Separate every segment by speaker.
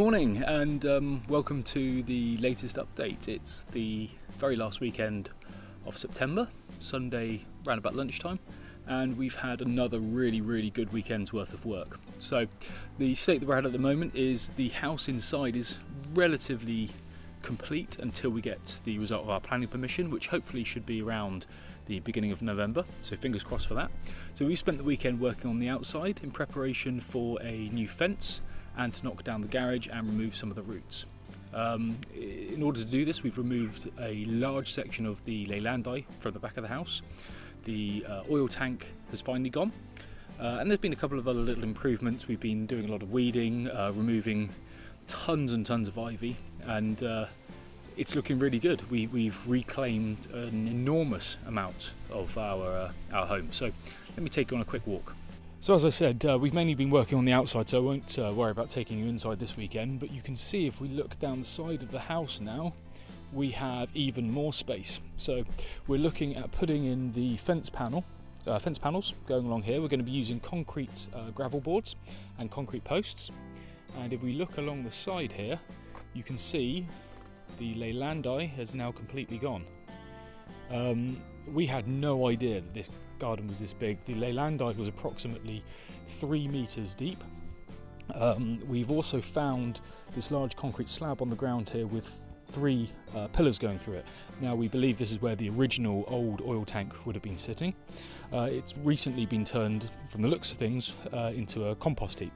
Speaker 1: morning and welcome to the latest update. It's the very last weekend of September, Sunday round about lunchtime, and we've had another really good weekend's worth of work. So the state that we're at the moment is the house inside is relatively complete until we get the result of our planning permission, which hopefully should be around the beginning of November, so fingers crossed for that. So we spent the weekend working on the outside in preparation for a new fence and to knock down the garage and remove some of the roots. In order to do this, we've removed a large section of the leylandi from the back of the house. The oil tank has finally gone, and there's been a couple of other little improvements. We've been doing a lot of weeding, removing tons and tons of ivy, and it's looking really good. We've reclaimed an enormous amount of our home. So let me take you on a quick walk. So as I said, we've mainly been working on the outside, so I won't worry about taking you inside this weekend, but you can see if we look down the side of the house now, we have even more space. So we're looking at putting in the fence panels going along here. We're going to be using concrete gravel boards and concrete posts, and if we look along the side here, you can see the leylandi has now completely gone. We had no idea that this garden was this big. The leylandi was approximately 3 meters deep. We've also found this large concrete slab on the ground here with 3 pillars going through it. Now we believe this is where the original old oil tank would have been sitting. It's recently been turned, from the looks of things, into a compost heap.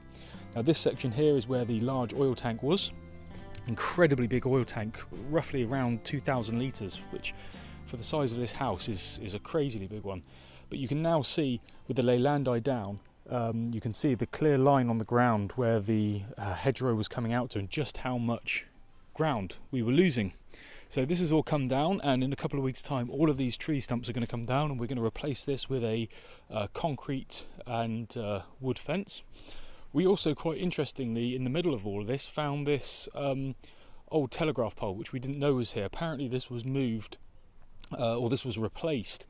Speaker 1: Now this section here is where the large oil tank was. Incredibly big oil tank, roughly around 2,000 litres, which for the size of this house is a crazily big one. But you can now see with the leylandi down, you can see the clear line on the ground where the hedgerow was coming out to, and just how much ground we were losing. So this has all come down, and in a couple of weeks' time all of these tree stumps are going to come down, and we're going to replace this with a concrete and wood fence. We also, quite interestingly, in the middle of all of this, found this old telegraph pole, which we didn't know was here. Apparently this was moved, or this was replaced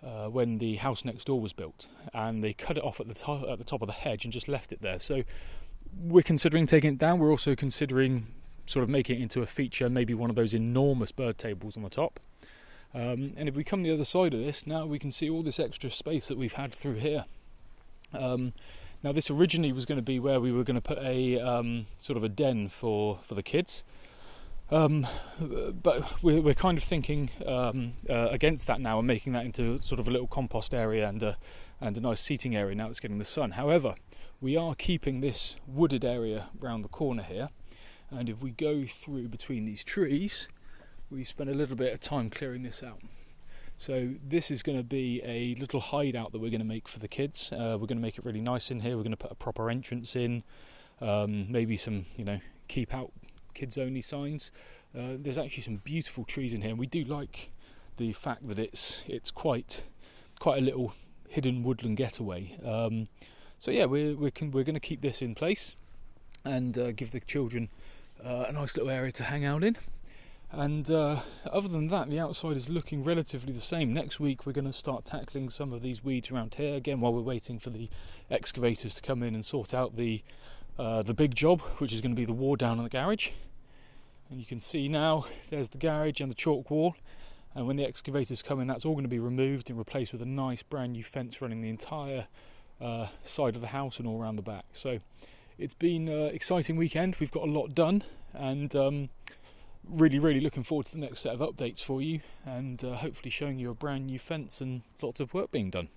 Speaker 1: when the house next door was built, and they cut it off at the top of the hedge and just left it there. So we're considering taking it down. We're also considering sort of making it into a feature, maybe one of those enormous bird tables on the top. And if we come the other side of this, now we can see all this extra space that we've had through here. Now this originally was going to be where we were going to put a sort of a den for the kids, but we're kind of thinking against that now and making that into sort of a little compost area and a nice seating area now it's getting the sun. However, we are keeping this wooded area round the corner here, and if we go through between these trees, we spend a little bit of time clearing this out. So this is going to be a little hideout that we're going to make for the kids. We're going to make it really nice in here. We're going to put a proper entrance in, maybe some, keep out kids only signs. There's actually some beautiful trees in here, and we do like the fact that it's quite a little hidden woodland getaway. So yeah, we're going to keep this in place and give the children a nice little area to hang out in. And other than that, the outside is looking relatively the same. Next week we're going to start tackling some of these weeds around here again, while we're waiting for the excavators to come in and sort out the big job, which is going to be the wall down on the garage. And you can see now there's the garage and the chalk wall, and when the excavators come in, that's all going to be removed and replaced with a nice brand new fence running the entire side of the house and all around the back. So it's been an exciting weekend. We've got a lot done, and really looking forward to the next set of updates for you, and hopefully showing you a brand new fence and lots of work being done.